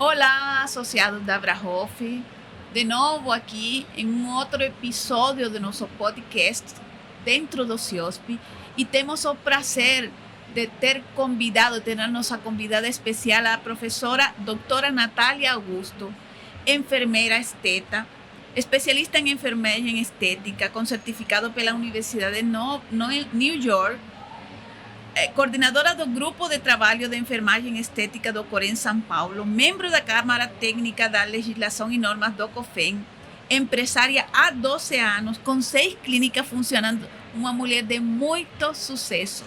Olá, associados da Abrahoff, de novo aqui em outro episódio do nosso podcast dentro do CIOSP, e temos o prazer de ter a nossa convidada especial, a professora doutora Natália Augusto, enfermeira esteta, especialista em enfermagem estética, com certificado pela Universidade de New York, coordenadora do Grupo de Trabalho de Enfermagem Estética do Corém São Paulo, membro da Câmara Técnica da Legislação e Normas do COFEN, empresária há 12 anos, com 6 clínicas funcionando, uma mulher de muito sucesso.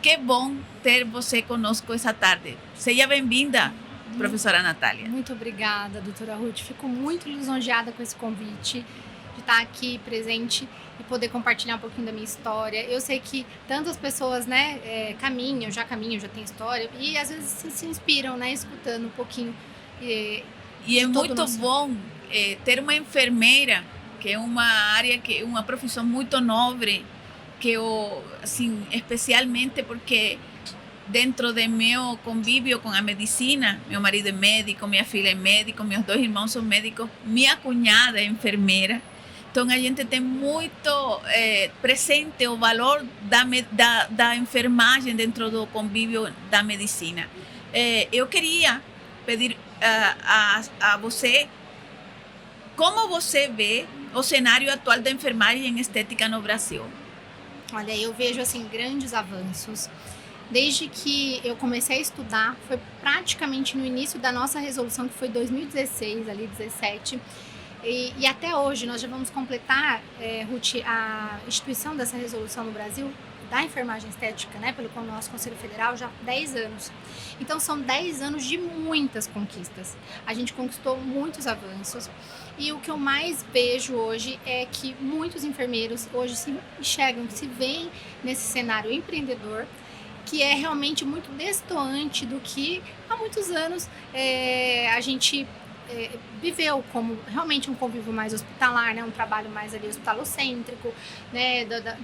Que bom ter você conosco essa tarde. Seja bem-vinda, professora Natália. Muito obrigada, doutora Ruth. Fico muito lisonjeada com esse convite de estar aqui presente e poder compartilhar um pouquinho da minha história. Eu sei que tantas pessoas, já têm história e às vezes se inspiram, escutando um pouquinho. E é muito bom ter uma enfermeira, que é uma área, que é uma profissão muito nobre, que eu, assim, especialmente porque dentro de meu convívio com a medicina, meu marido é médico, minha filha é médico, meus 2 irmãos são médicos, minha cunhada é enfermeira. Então, a gente tem muito presente o valor da enfermagem dentro do convívio da medicina. Eu queria pedir a você como você vê o cenário atual da enfermagem estética no Brasil. Olha, eu vejo assim grandes avanços. Desde que eu comecei a estudar, foi praticamente no início da nossa resolução, que foi 2016, ali 17. E até hoje, nós já vamos completar, Ruth, a instituição dessa resolução no Brasil, da enfermagem estética, pelo nosso Conselho Federal, já há 10 anos. Então, são 10 anos de muitas conquistas. A gente conquistou muitos avanços. E o que eu mais vejo hoje é que muitos enfermeiros hoje se enxergam, se veem nesse cenário empreendedor, que é realmente muito destoante do que há muitos anos a gente viveu como realmente um convívio mais hospitalar, um trabalho mais ali hospitalocêntrico,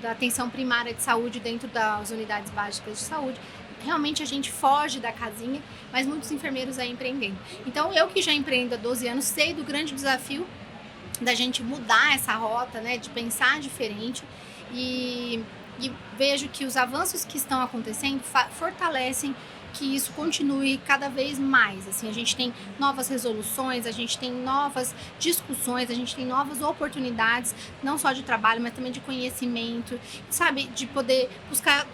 da atenção primária de saúde dentro das unidades básicas de saúde. Realmente a gente foge da casinha, mas muitos enfermeiros aí empreendendo. Então, eu que já empreendo há 12 anos, sei do grande desafio da gente mudar essa rota, de pensar diferente, e vejo que os avanços que estão acontecendo fortalecem que isso continue cada vez mais. Assim, a gente tem novas resoluções, a gente tem novas discussões, a gente tem novas oportunidades, não só de trabalho, mas também de conhecimento, de poder buscar,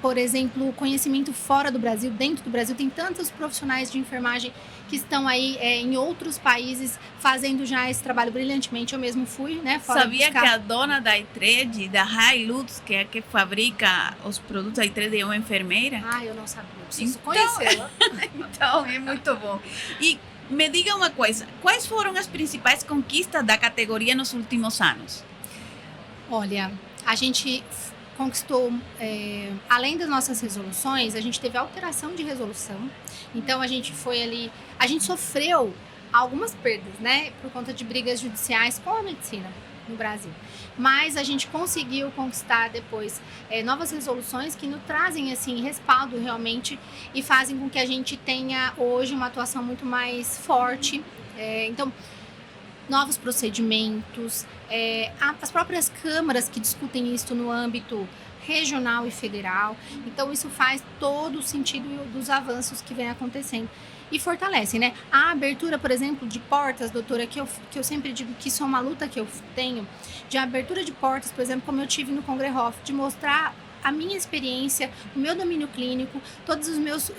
por exemplo, conhecimento fora do Brasil, dentro do Brasil. Tem tantos profissionais de enfermagem que estão aí em outros países fazendo já esse trabalho brilhantemente. Eu mesmo fui, fora. Sabia que a dona da Itred, da Hilux, que é a que fabrica os produtos da Itred, é uma enfermeira? Eu não sabia, preciso conhecê-la. Então, é muito bom. E me diga uma coisa, quais foram as principais conquistas da categoria nos últimos anos? Olha, a gente conquistou, além das nossas resoluções, a gente teve alteração de resolução. Então, a gente sofreu algumas perdas, por conta de brigas judiciais com a medicina no Brasil. Mas a gente conseguiu conquistar depois novas resoluções que nos trazem, assim, respaldo realmente e fazem com que a gente tenha hoje uma atuação muito mais forte. Então, novos procedimentos, as próprias câmaras que discutem isso no âmbito regional e federal. Então, isso faz todo o sentido dos avanços que vem acontecendo e fortalece, A abertura, por exemplo, de portas, doutora, que eu sempre digo que isso é uma luta que eu tenho, de abertura de portas, por exemplo, como eu tive no Congrehoff, de mostrar a minha experiência, o meu domínio clínico, todos os meus,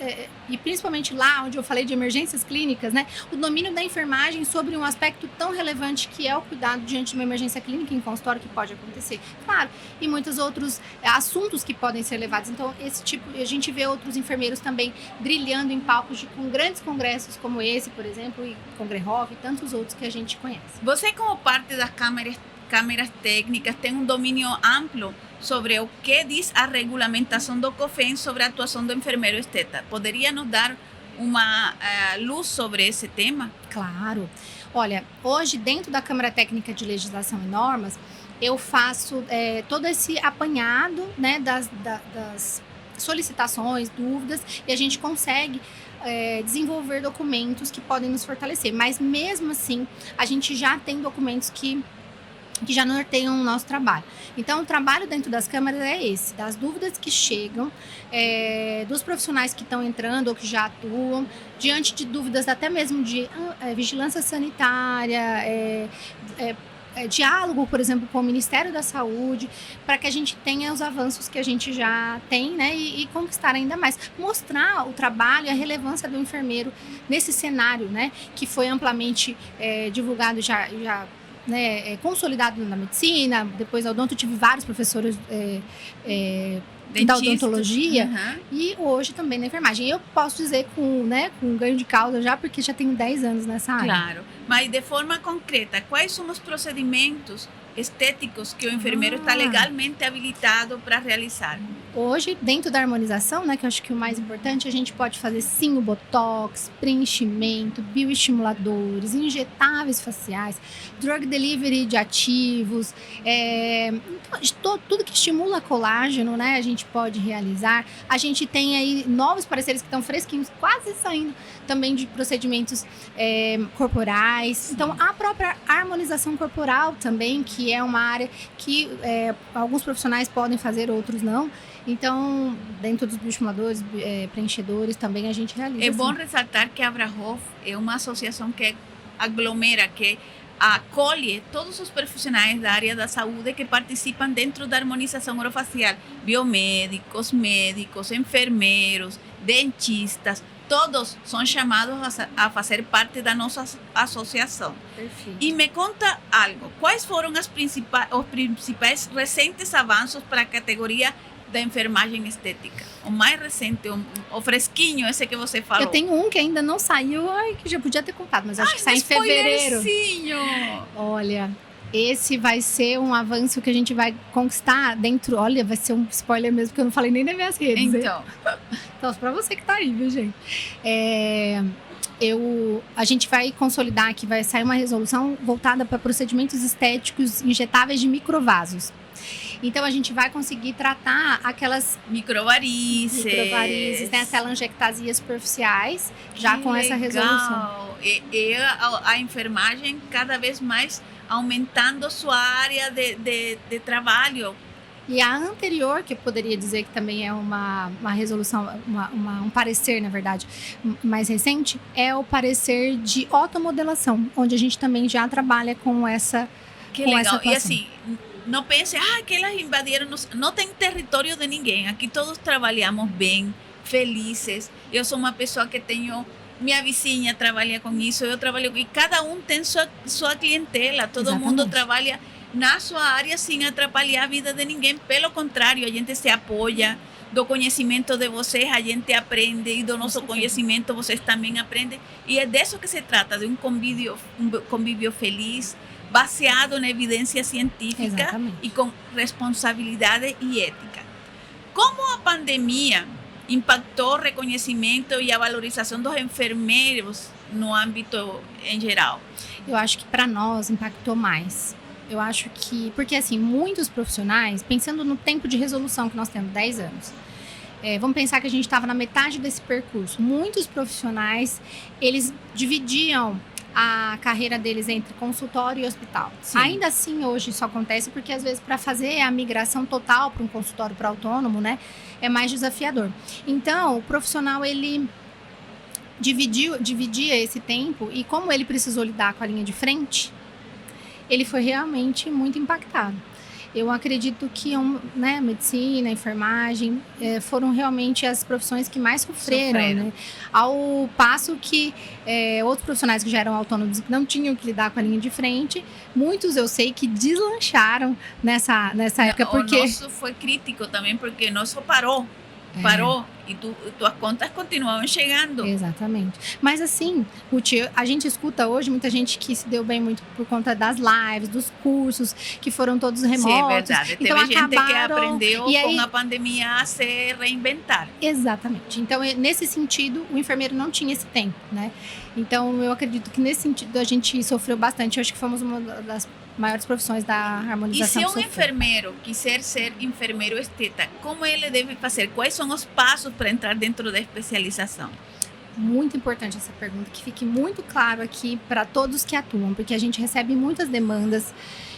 e principalmente lá onde eu falei de emergências clínicas, o domínio da enfermagem sobre um aspecto tão relevante que é o cuidado diante de uma emergência clínica em consultório que pode acontecer, claro, e muitos outros assuntos que podem ser levados. Então, a gente vê outros enfermeiros também brilhando em palcos com grandes congressos como esse, por exemplo, e Congrehoff e tantos outros que a gente conhece. Você, como parte das câmeras técnicas, tem um domínio amplo sobre o que diz a regulamentação do COFEN sobre a atuação do enfermeiro esteta. Poderia nos dar uma luz sobre esse tema? Claro. Olha, hoje, dentro da Câmara Técnica de Legislação e Normas, eu faço todo esse apanhado das solicitações, dúvidas, e a gente consegue desenvolver documentos que podem nos fortalecer. Mas mesmo assim, a gente já tem documentos que já norteiam o nosso trabalho. Então, o trabalho dentro das câmaras é esse, das dúvidas que chegam, dos profissionais que estão entrando ou que já atuam, diante de dúvidas até mesmo de vigilância sanitária, diálogo, por exemplo, com o Ministério da Saúde, para que a gente tenha os avanços que a gente já tem, né, e conquistar ainda mais. Mostrar o trabalho e a relevância do enfermeiro nesse cenário, né, que foi amplamente divulgado já consolidado na medicina. Depois da odonto, tive vários professores da odontologia, e hoje também na enfermagem. Eu posso dizer com ganho de causa já, porque já tenho 10 anos nessa área. Claro, mas de forma concreta, quais são os procedimentos estéticos que o enfermeiro está legalmente habilitado para realizar? Hoje, dentro da harmonização, né, que eu acho que o mais importante, a gente pode fazer sim o botox, preenchimento, bioestimuladores, injetáveis faciais, drug delivery de ativos, tudo que estimula colágeno, né, a gente pode realizar. A gente tem aí novos pareceres que estão fresquinhos, quase saindo também de procedimentos corporais. Sim. Então, a própria harmonização corporal também, que é uma área que alguns profissionais podem fazer, outros não. Então, dentro dos bioestimuladores, preenchedores, também a gente realiza. É bom ressaltar que a Abrahof é uma associação que aglomera, que acolhe todos os profissionais da área da saúde que participam dentro da harmonização orofacial. Biomédicos, médicos, enfermeiros, dentistas, todos são chamados a fazer parte da nossa associação. Perfeito. E me conta algo, quais foram os principais recentes avanços para a categoria da enfermagem estética? O mais recente, o fresquinho, esse que você falou. Eu tenho um que ainda não saiu, que já podia ter contado, mas acho que sai em fevereiro. Olha, esse vai ser um avanço que a gente vai conquistar dentro. Olha, vai ser um spoiler mesmo, porque eu não falei nem nas minhas redes. Então, pra você que tá aí, viu, gente? A gente vai consolidar que vai sair uma resolução voltada para procedimentos estéticos injetáveis de microvasos. Então, a gente vai conseguir tratar aquelas microvarizes, né, telangiectasias superficiais, já com essa resolução. E a enfermagem cada vez mais aumentando sua área de trabalho. E a anterior, que eu poderia dizer que também é uma resolução, um parecer, na verdade, mais recente, é o parecer de otomodelação, onde a gente também já trabalha com essa. Que legal. E assim, não pense, que elas invadiram. Não tem território de ninguém. Aqui todos trabalhamos bem, felizes. Eu sou uma pessoa que tenho. Minha vizinha trabalha com isso, eu trabalho. E cada um tem sua clientela. Todo Exatamente. Mundo trabalha na sua área sem atrapalhar a vida de ninguém. Pelo contrário, a gente se apoia. Do conhecimento de vocês, a gente aprende. E do nosso conhecimento, vocês também aprendem. E é disso que se trata, de um convívio feliz, baseado na evidência científica. Exatamente. E com responsabilidade e ética. Como a pandemia impactou o reconhecimento e a valorização dos enfermeiros no âmbito em geral? Eu acho que para nós impactou mais. Eu acho que, porque assim, muitos profissionais, pensando no tempo de resolução que nós temos, 10 anos, vamos pensar que a gente estava na metade desse percurso. Muitos profissionais, eles dividiam a carreira deles entre consultório e hospital. Sim. Ainda assim, hoje isso acontece porque, às vezes, para fazer a migração total para um consultório para autônomo, né, é mais desafiador. Então, o profissional, ele dividia esse tempo, e como ele precisou lidar com a linha de frente, ele foi realmente muito impactado. Eu acredito que medicina, enfermagem foram realmente as profissões que mais sofreram. Né? Ao passo que outros profissionais que já eram autônomos não tinham que lidar com a linha de frente, muitos eu sei que deslancharam nessa época. Porque o nosso foi crítico também, porque o nosso parou e tuas contas continuavam chegando. Exatamente. Mas assim, Ruth, a gente escuta hoje muita gente que se deu bem muito por conta das lives, dos cursos, que foram todos remotos. Sim, é verdade. Então, teve gente que aprendeu com a pandemia a se reinventar. Exatamente. Então, nesse sentido, o enfermeiro não tinha esse tempo, né? Então, eu acredito que nesse sentido a gente sofreu bastante. Eu acho que fomos uma das maiores profissões da harmonização. E se um enfermeiro quiser ser enfermeiro esteta, como ele deve fazer? Quais são os passos para entrar dentro da especialização? Muito importante essa pergunta, que fique muito claro aqui para todos que atuam, porque a gente recebe muitas demandas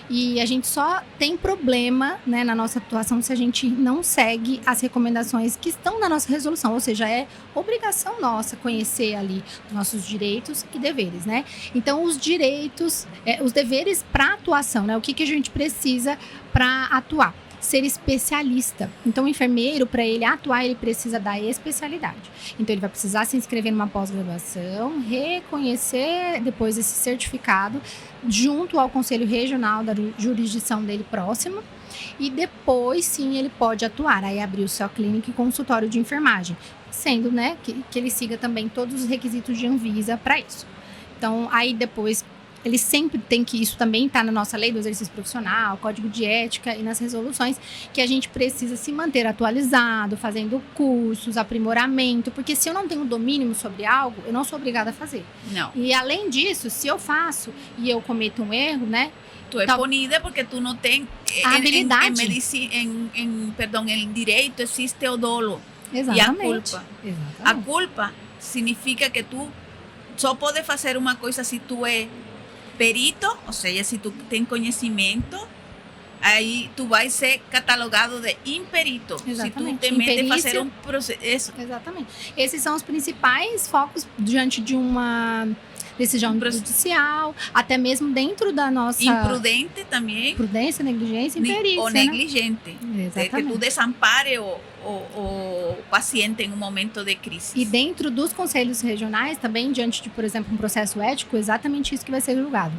e a gente só tem problema, né, na nossa atuação se a gente não segue as recomendações que estão na nossa resolução, ou seja, é obrigação nossa conhecer ali nossos direitos e deveres, né? Então, os direitos, os deveres para atuação, né? O que a gente precisa para atuar? Ser especialista. Então, o enfermeiro, para ele atuar, ele precisa da especialidade. Então, ele vai precisar se inscrever numa pós-graduação, reconhecer depois esse certificado junto ao Conselho Regional da jurisdição dele próximo. E depois, sim, ele pode atuar. Aí, abrir o seu clínica e consultório de enfermagem. Sendo, né, que ele siga também todos os requisitos de Anvisa para isso. Então, aí depois... Ele sempre tem que, isso também está na nossa lei do exercício profissional, código de ética e nas resoluções, que a gente precisa se manter atualizado, fazendo cursos, aprimoramento, porque se eu não tenho domínio sobre algo, eu não sou obrigada a fazer. Não. E além disso, se eu faço e eu cometo um erro, né? Tu é punida porque tu não tem habilidade. Em direito existe o dolo. Exatamente. E a culpa. Exatamente. A culpa significa que tu só pode fazer uma coisa se tu é perito, ou seja, se tu tem conhecimento, aí tu vai ser catalogado de imperito. Exatamente. Se tu tem mente de fazer um processo. Exatamente. Esses são os principais focos diante de uma decisão judicial, até mesmo dentro da nossa... Imprudente também. Prudência, negligência e perícia, ou negligente. Né? Exatamente. Que tu desampare o paciente em um momento de crise. E dentro dos conselhos regionais, também, diante de, por exemplo, um processo ético, exatamente isso que vai ser julgado.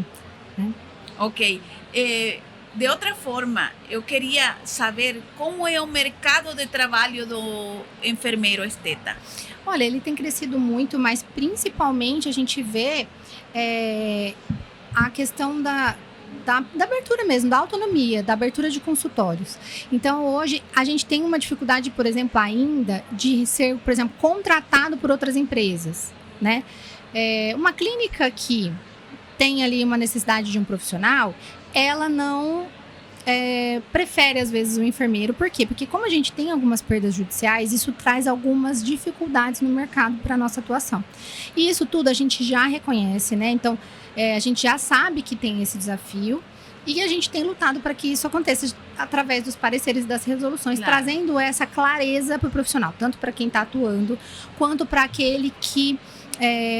Né? Ok. De outra forma, eu queria saber como é o mercado de trabalho do enfermeiro esteta. Olha, ele tem crescido muito, mas principalmente a gente vê a questão da abertura mesmo, da autonomia, da abertura de consultórios. Então, hoje, a gente tem uma dificuldade, por exemplo, ainda de ser, por exemplo, contratado por outras empresas, né? Uma clínica que tem ali uma necessidade de um profissional, ela não prefere, às vezes, o enfermeiro. Por quê? Porque como a gente tem algumas perdas judiciais, isso traz algumas dificuldades no mercado para a nossa atuação. E isso tudo a gente já reconhece, né? Então, a gente já sabe que tem esse desafio e a gente tem lutado para que isso aconteça através dos pareceres das resoluções, claro, trazendo essa clareza para o profissional, tanto para quem está atuando, quanto para aquele que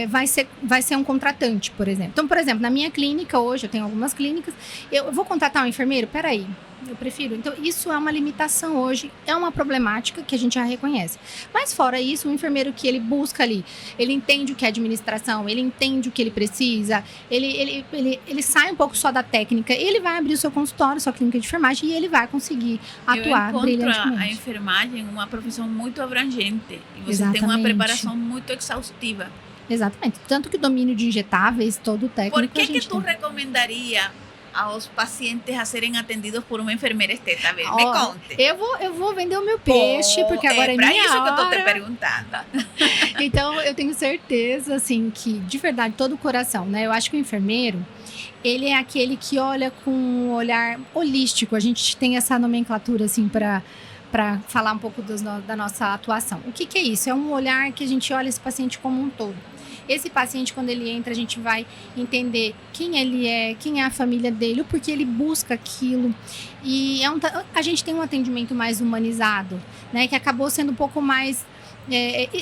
vai ser um contratante, por exemplo. Então, por exemplo, na minha clínica hoje, eu tenho algumas clínicas, eu vou contratar um enfermeiro? Peraí, eu prefiro. Então, isso é uma limitação hoje, é uma problemática que a gente já reconhece. Mas fora isso, o enfermeiro que ele busca ali, ele entende o que é administração, ele entende o que ele precisa, ele sai um pouco só da técnica, ele vai abrir o seu consultório, sua clínica de enfermagem e ele vai conseguir atuar brilhantemente. Eu encontro a enfermagem uma profissão muito abrangente e você Exatamente. Tem uma preparação muito exaustiva. Exatamente. Tanto que o domínio de injetáveis, todo o técnico... Por que tu recomendaria aos pacientes a serem atendidos por uma enfermeira esteta? A ver, me conte. Eu vou vender o meu peixe, porque agora é minha hora. É para isso que eu estou te perguntando. Então, eu tenho certeza, assim, que de verdade, todo o coração, né? Eu acho que o enfermeiro, ele é aquele que olha com um olhar holístico. A gente tem essa nomenclatura, assim, para falar um pouco da nossa atuação. O que é isso? É um olhar que a gente olha esse paciente como um todo. Esse paciente, quando ele entra, a gente vai entender quem ele é, quem é a família dele, o porquê ele busca aquilo. E a gente tem um atendimento mais humanizado, né? Que acabou sendo um pouco mais...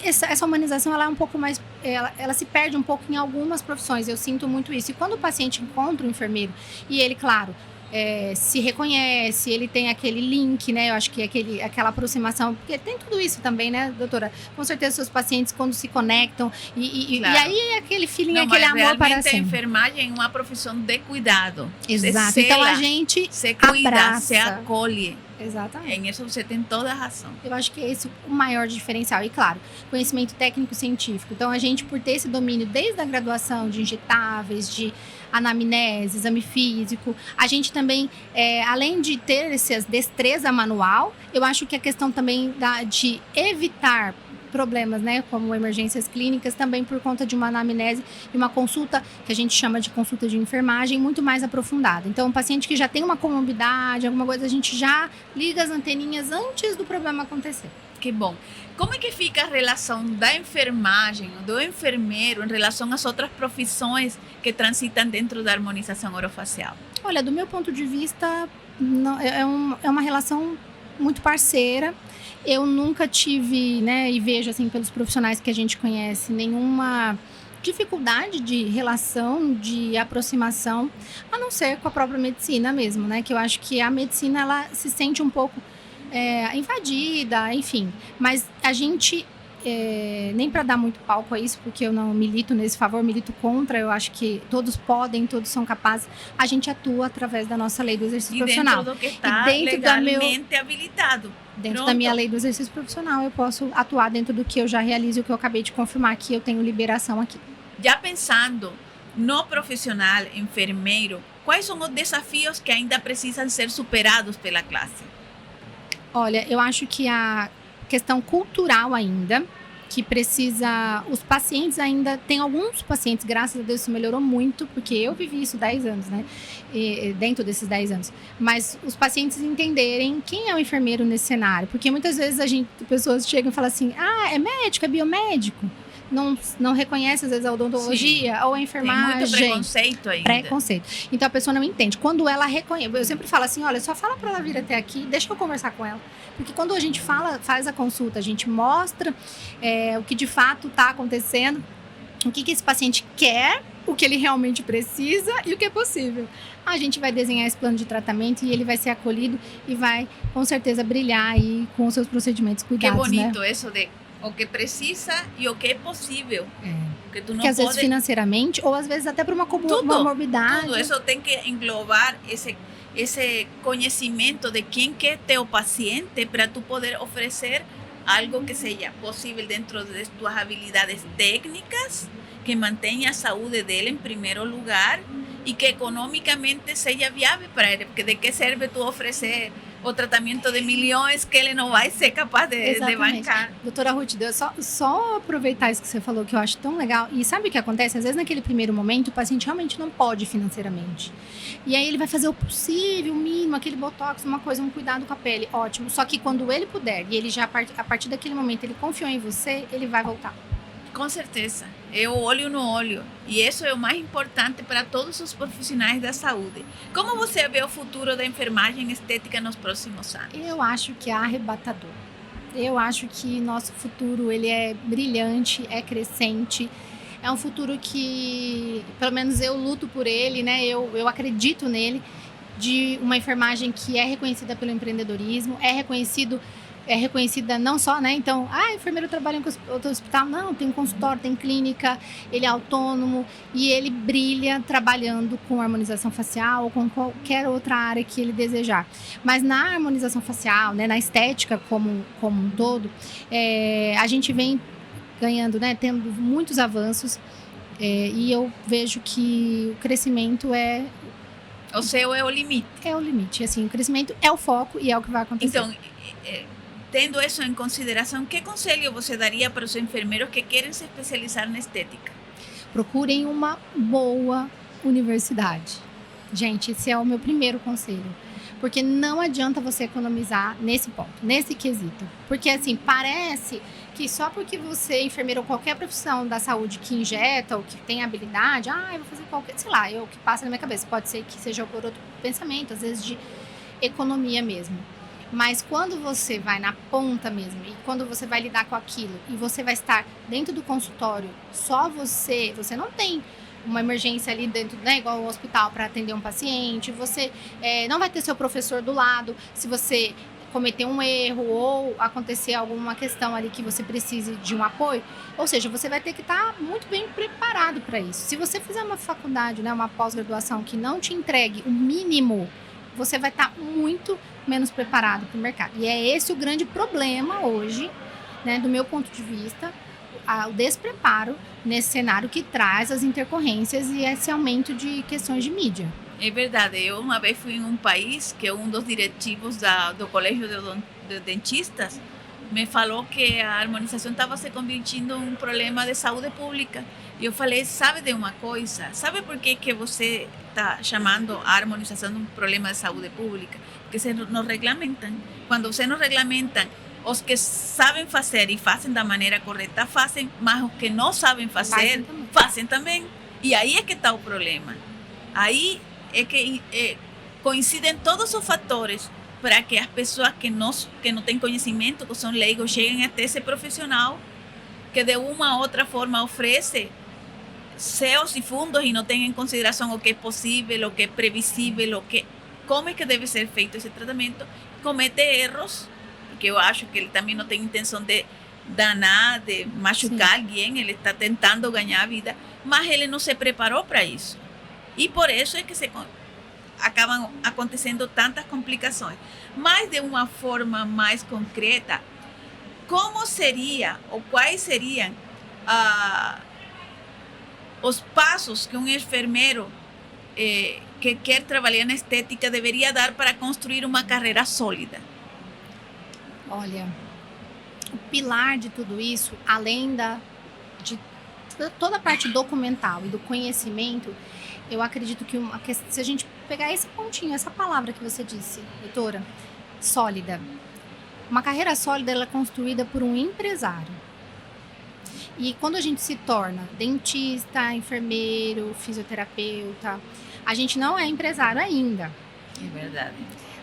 essa humanização, ela é um pouco mais... Ela se perde um pouco em algumas profissões. Eu sinto muito isso. E quando o paciente encontra o enfermeiro, e ele, claro... se reconhece, ele tem aquele link, né? Eu acho que aquela aproximação, porque tem tudo isso também, né, doutora? Com certeza, seus pacientes, quando se conectam, claro. E aí é aquele feeling, aquele amor para sempre. A enfermagem é uma profissão de cuidado. Exato. Então, a gente se cuida, abraça. se acolhe. Exatamente. Em isso você tem toda a razão. Eu acho que esse é o maior diferencial. E, claro, conhecimento técnico-científico. Então, a gente, por ter esse domínio desde a graduação de injetáveis, de anamnese, exame físico, a gente também, além de ter essa destreza manual, eu acho que a questão também de evitar problemas, né, como emergências clínicas, também por conta de uma anamnese e uma consulta, que a gente chama de consulta de enfermagem, muito mais aprofundada. Então, um paciente que já tem uma comorbidade, alguma coisa, a gente já liga as anteninhas antes do problema acontecer. Que bom. Como é que fica a relação da enfermagem, do enfermeiro, em relação às outras profissões que transitam dentro da harmonização orofacial? Olha, do meu ponto de vista, é uma relação muito parceira. Eu nunca tive, né, e vejo assim pelos profissionais que a gente conhece, nenhuma dificuldade de relação, de aproximação, a não ser com a própria medicina mesmo, né? Que eu acho que a medicina, ela se sente um pouco invadida, enfim. Mas a gente, nem para dar muito palco a isso, porque eu não milito nesse favor, milito contra, eu acho que todos podem, todos são capazes, a gente atua através da nossa lei do exercício profissional. Dentro do que está legalmente habilitado. Dentro da minha lei do exercício profissional, eu posso atuar dentro do que eu já realizo, o que eu acabei de confirmar que eu tenho liberação aqui. Já pensando no profissional enfermeiro, quais são os desafios que ainda precisam ser superados pela classe? Olha, eu acho que a questão cultural ainda, que precisa... Os pacientes ainda... Tem alguns pacientes, graças a Deus, isso melhorou muito, porque eu vivi isso 10 anos, né? Dentro desses 10 anos. Mas os pacientes entenderem quem é o enfermeiro nesse cenário. Porque muitas vezes pessoas chegam e falam assim, é médico, é biomédico. Não reconhece, às vezes, a odontologia. Sim. Ou a enfermagem. Tem muito preconceito ainda. Preconceito. Então, a pessoa não entende. Quando ela reconhece... Eu sempre falo assim, olha, só fala para ela vir até aqui, deixa eu conversar com ela. Porque quando a gente faz a consulta, a gente mostra o que de fato está acontecendo, o que esse paciente quer, o que ele realmente precisa e o que é possível. A gente vai desenhar esse plano de tratamento e ele vai ser acolhido e vai, com certeza, brilhar aí com os seus procedimentos cuidados. Que bonito, né? Isso de o que precisa e o que é possível. Porque às vezes financeiramente, ou às vezes até para uma comorbidade. Tudo isso tem que englobar esse conhecimento de quem que é teu paciente para tu poder oferecer algo que seja possível dentro de tuas habilidades técnicas, que mantenha a saúde dele em primeiro lugar e que economicamente seja viável para ele, porque de que serve tu oferecer o tratamento de milhões que ele não vai ser capaz de bancar. Doutora Ruth, só aproveitar isso que você falou, que eu acho tão legal. E sabe o que acontece? Às vezes, naquele primeiro momento, o paciente realmente não pode financeiramente. E aí ele vai fazer o possível, o mínimo, aquele botox, uma coisa, um cuidado com a pele, ótimo. Só que quando ele puder, e ele já, a partir daquele momento, ele confiou em você, ele vai voltar. Com certeza, é o olho no olho, e isso é o mais importante para todos os profissionais da saúde. Como você vê o futuro da enfermagem estética nos próximos anos? Eu acho que é arrebatador. Eu acho que nosso futuro ele é brilhante, é crescente. É um futuro que, pelo menos eu luto por ele, né? Eu acredito nele, de uma enfermagem que é reconhecida pelo empreendedorismo, é reconhecida não só, né? Então, enfermeiro trabalha em outro hospital. Não, tem um consultório, tem clínica, ele é autônomo e ele brilha trabalhando com harmonização facial ou com qualquer outra área que ele desejar. Mas na harmonização facial, né, na estética como um todo, a gente vem ganhando, né, tendo muitos avanços e eu vejo que o crescimento o seu é o limite. É o limite, assim, o crescimento é o foco e é o que vai acontecer. Então, tendo isso em consideração, que conselho você daria para os enfermeiros que querem se especializar na estética? Procurem uma boa universidade. Gente, esse é o meu primeiro conselho. Porque não adianta você economizar nesse ponto, nesse quesito. Porque, assim, parece que só porque você é enfermeiro ou qualquer profissão da saúde que injeta ou que tem habilidade, eu vou fazer qualquer, sei lá, o que passa na minha cabeça. Pode ser que seja por outro pensamento, às vezes de economia mesmo. Mas quando você vai na ponta mesmo e quando você vai lidar com aquilo e você vai estar dentro do consultório, só você não tem uma emergência ali dentro, né, igual o hospital para atender um paciente, você não vai ter seu professor do lado, se você cometer um erro ou acontecer alguma questão ali que você precise de um apoio, ou seja, você vai ter que estar muito bem preparado para isso. Se você fizer uma faculdade, né, uma pós-graduação que não te entregue o mínimo, você vai estar muito menos preparado para o mercado. E é esse o grande problema hoje, né, do meu ponto de vista, o despreparo nesse cenário que traz as intercorrências e esse aumento de questões de mídia. É verdade. Eu uma vez fui em um país que um dos diretivos do Colégio de Dentistas me falou que a harmonização estava se convirtiendo em um problema de saúde pública. E eu falei, sabe de uma coisa? Sabe por que você está chamando a harmonização de um problema de saúde pública? Porque se nos regulamentam. Quando você nos regulamentam os que sabem fazer e fazem da maneira correta, fazem, mas os que não sabem fazer, fazem também. E aí é que está o problema. Aí é que coincidem todos os fatores para que as pessoas que não têm conhecimento, que são leigos, cheguem até esse profissional que de uma ou outra forma oferece CEOs e fundos e não tem em consideração o que é possível, o que é previsível, como é que deve ser feito esse tratamento, comete erros, porque eu acho que ele também não tem intenção de danar, de machucar alguém, ele está tentando ganhar a vida, mas ele não se preparou para isso. E por isso é que acabam acontecendo tantas complicações. Mas de uma forma mais concreta, como seria, ou quais seriam os passos que um enfermeiro que quer trabalhar na estética deveria dar para construir uma carreira sólida? Olha, o pilar de tudo isso, além de toda a parte documental e do conhecimento, eu acredito que se a gente pegar esse pontinho, essa palavra que você disse, doutora, sólida. Uma carreira sólida ela é construída por um empresário. E quando a gente se torna dentista, enfermeiro, fisioterapeuta, a gente não é empresário ainda. É verdade.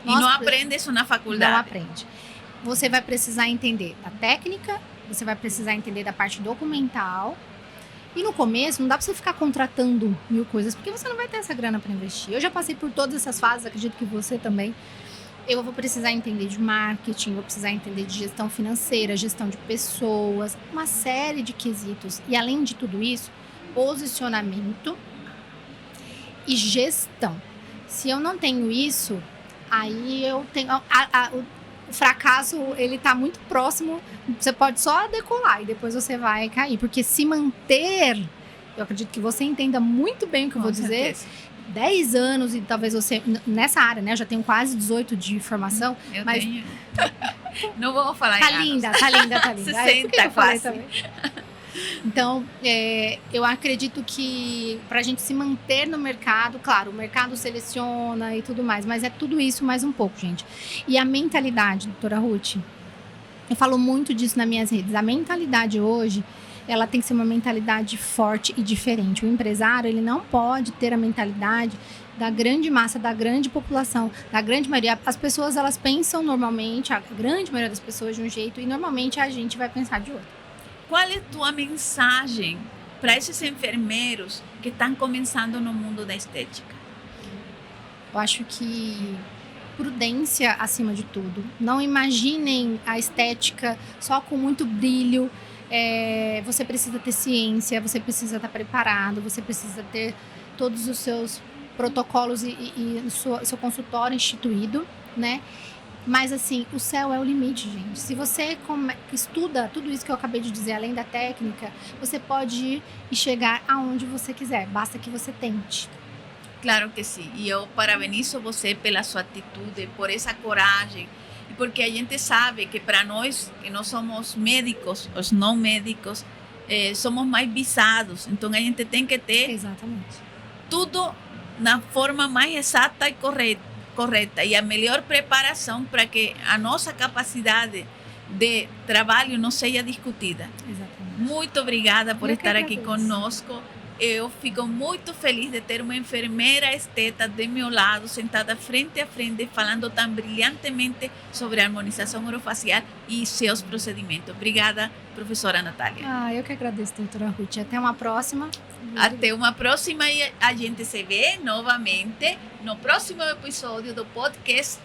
E não aprende isso na faculdade. Não aprende. Você vai precisar entender da técnica, você vai precisar entender da parte documental. E no começo, não dá para você ficar contratando 1000 coisas, porque você não vai ter essa grana para investir. Eu já passei por todas essas fases, acredito que você também. Eu vou precisar entender de marketing, vou precisar entender de gestão financeira, gestão de pessoas, uma série de quesitos. E além de tudo isso, posicionamento e gestão. Se eu não tenho isso, aí eu tenho... O fracasso, ele tá muito próximo, você pode só decolar e depois você vai cair, porque se manter, eu acredito que você entenda muito bem o que eu vou dizer, 10 anos e talvez você, nessa área, né, eu já tenho quase 18 de formação, eu mas... tenho. Não vou falar tá linda, tá linda. 60 quase. Então, eu acredito que para a gente se manter no mercado, claro, o mercado seleciona e tudo mais, mas é tudo isso mais um pouco, gente. E a mentalidade, doutora Ruth, eu falo muito disso nas minhas redes. A mentalidade hoje, ela tem que ser uma mentalidade forte e diferente. O empresário, ele não pode ter a mentalidade da grande massa, da grande população, da grande maioria. As pessoas, elas pensam normalmente, a grande maioria das pessoas de um jeito, e normalmente a gente vai pensar de outro. Qual é a tua mensagem para esses enfermeiros que estão começando no mundo da estética? Eu acho que prudência acima de tudo. Não imaginem a estética só com muito brilho. Você precisa ter ciência, você precisa estar preparado, você precisa ter todos os seus protocolos e seu consultório instituído, né? Mas, assim, o céu é o limite, gente. Se você estuda tudo isso que eu acabei de dizer, além da técnica, você pode ir e chegar aonde você quiser. Basta que você tente. Claro que sim. E eu parabenizo você pela sua atitude, por essa coragem. E porque a gente sabe que para nós, que não somos médicos, os não médicos, somos mais visados. Então, a gente tem que ter tudo na forma mais exata e correta e a melhor preparação para que a nossa capacidade de trabalho não seja discutida. Exatamente. Muito obrigada por estar aqui conosco. Eu fico muito feliz de ter uma enfermeira esteta de meu lado, sentada frente a frente, falando tão brilhantemente sobre a harmonização orofacial e seus procedimentos. Obrigada, professora Natália. Eu que agradeço, doutora Ruth. Até uma próxima. Até uma próxima e a gente se vê novamente no próximo episódio do podcast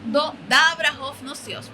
da Abrahoff no CIOSP.